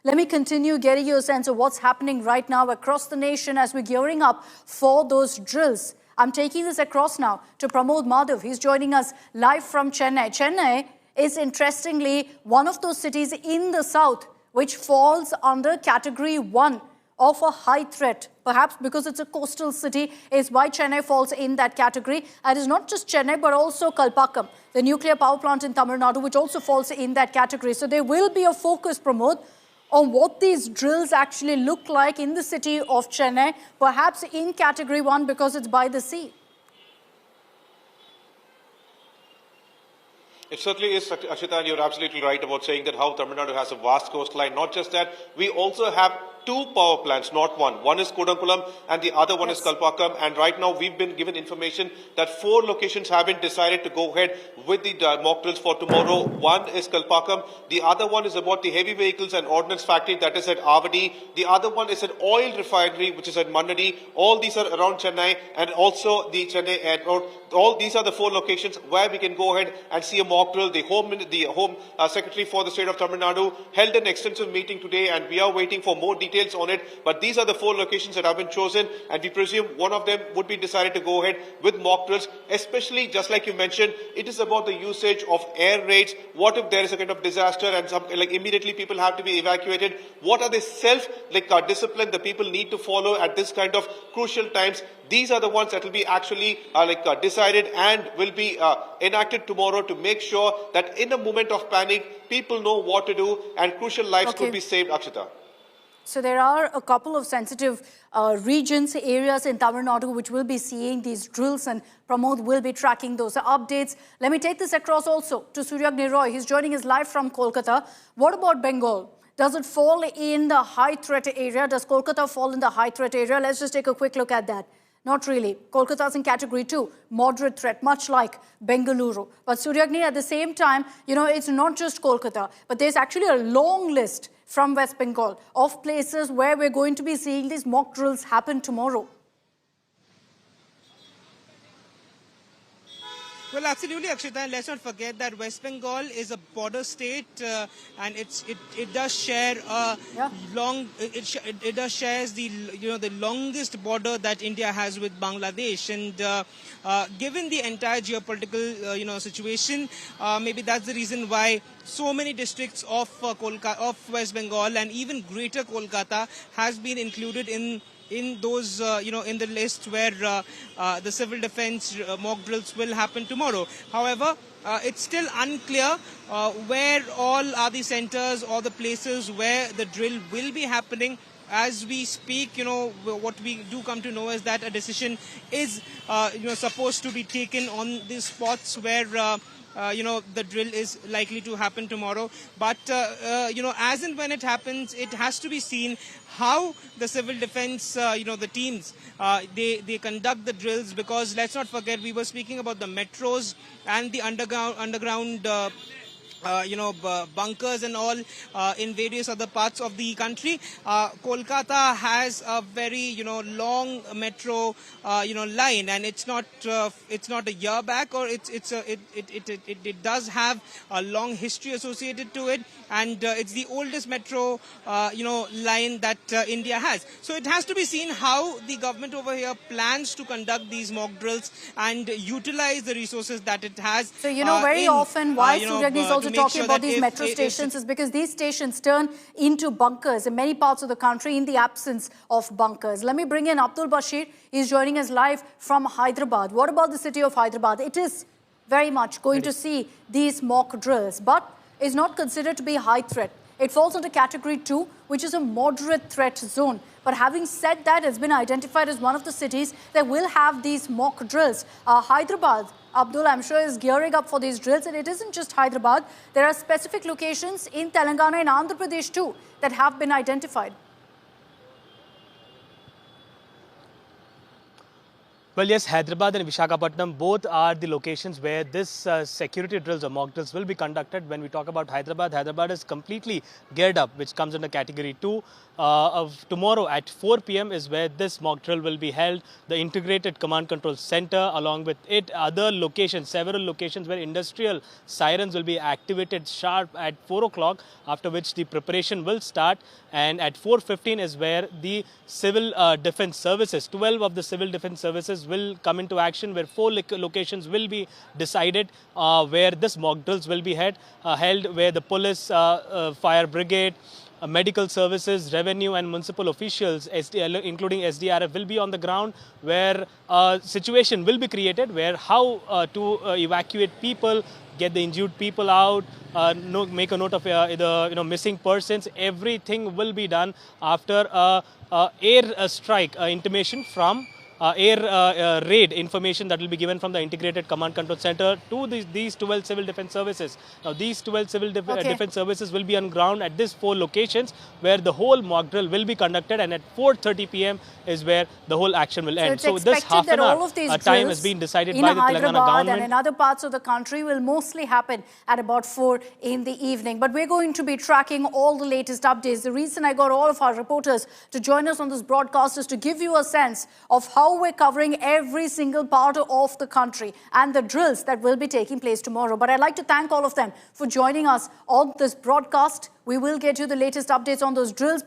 Let me continue getting you a sense of what's happening right now across the nation as we're gearing up for those drills. I'm taking this across now to Pramod Madhav. He's joining us live from Chennai. Chennai is interestingly one of those cities in the south which falls under category 1 of a high threat. Perhaps because it's a coastal city is why Chennai falls in that category. And it's not just Chennai but also Kalpakkam, the nuclear power plant in Tamil Nadu, which also falls in that category. So there will be a focus, Pramod, on what these drills actually look like in the city of Chennai, perhaps in category 1 because it's by the sea. It certainly is, Ashita, and you're absolutely right about saying that how Tamil Nadu has a vast coastline. Not just that, we also have 2 power plants, not one. One is Kudankulam and the other one is Kalpakkam. And right now we've been given information that 4 locations have been decided to go ahead with the mock drills for tomorrow. One is Kalpakkam. The other one is about the heavy vehicles and ordnance factory that is at Avadi. The other one is an oil refinery which is at Mannadi. All these are around Chennai and also the Chennai airport. All these are the 4 locations where we can go ahead and see a mock drill. The Home Secretary for the state of Tamil Nadu held an extensive meeting today and we are waiting for more details on it. But these are the 4 locations that have been chosen and we presume one of them would be decided to go ahead with mock drills. Especially, just like you mentioned, it is about the usage of air raids. What if there is a kind of disaster and immediately people have to be evacuated? What are the discipline the people need to follow at this kind of crucial times? These are the ones that will be actually decided and will be enacted tomorrow to make sure that in a moment of panic, people know what to do and crucial lives could be saved, Akshita. So there are a couple of sensitive regions, areas in Tamil Nadu which will be seeing these drills, and Pramod will be tracking those updates. Let me take this across also to Suryagni Roy. He's joining us live from Kolkata. What about Bengal? Does it fall in the high threat area? Does Kolkata fall in the high threat area? Let's just take a quick look at that. Not really. Kolkata's in category 2, moderate threat, much like Bengaluru. But Suryagni, at the same time, it's not just Kolkata, but there's actually a long list from West Bengal of places where we're going to be seeing these mock drills happen tomorrow. Well, absolutely, Akshita, and let's not forget that West Bengal is a border state, and it does share it does shares the the longest border that India has with Bangladesh, and given the entire geopolitical situation, maybe that's the reason why so many districts of West Bengal and even Greater Kolkata has been included in those, in the list where the civil defense mock drills will happen tomorrow. However, it's still unclear where all are the centers or the places where the drill will be happening. As we speak, what we do come to know is that a decision is, supposed to be taken on these spots where the drill is likely to happen tomorrow. But, as and when it happens, it has to be seen how the civil defense, the teams, they conduct the drills, because let's not forget, we were speaking about the metros and the underground bunkers and all in various other parts of the country. Kolkata has a very long metro line, and it's not a year back, or it does have a long history associated to it, and it's the oldest metro line that India has. So it has to be seen how the government over here plans to conduct these mock drills and utilize the resources that it has. So very often why Suryagni is also talking about these metro stations is because these stations turn into bunkers in many parts of the country in the absence of bunkers. Let me bring in Abdul Bashir. He's joining us live from Hyderabad. What about the city of Hyderabad? It is very much going to see these mock drills, but is not considered to be high threat. It falls under category 2, which is a moderate threat zone. But having said that, it's been identified as one of the cities that will have these mock drills. Hyderabad, Abdul, I'm sure, is gearing up for these drills. And it isn't just Hyderabad. There are specific locations in Telangana and Andhra Pradesh too that have been identified. Well, yes, Hyderabad and Visakhapatnam both are the locations where this security drills or mock drills will be conducted. When we talk about Hyderabad, Hyderabad is completely geared up, which comes under category 2. Of tomorrow at 4 p.m. is where this mock drill will be held. The integrated command control center, along with it, other locations, several locations where industrial sirens will be activated sharp at 4 o'clock, after which the preparation will start. And at 4:15 is where the civil defense services, 12 of the civil defense services will come into action, where 4 locations will be decided where this mock drills will be held, where the police, fire brigade, medical services, revenue and municipal officials, including SDRF, will be on the ground, where a situation will be created where how to evacuate people, get the injured people out, make a note of the missing persons. Everything will be done after air strike intimation from air raid information that will be given from the integrated command control center to these 12 civil defense services. Now these 12 civil defense services will be on ground at these 4 locations where the whole mock drill will be conducted, and at 4:30 p.m. is where the whole action will end. So this half an hour time has been decided by the Telangana government. And in other parts of the country will mostly happen at about 4 in the evening. But we're going to be tracking all the latest updates. The reason I got all of our reporters to join us on this broadcast is to give you a sense of how we're covering every single part of the country and the drills that will be taking place tomorrow. But I'd like to thank all of them for joining us on this broadcast. We will get you the latest updates on those drills.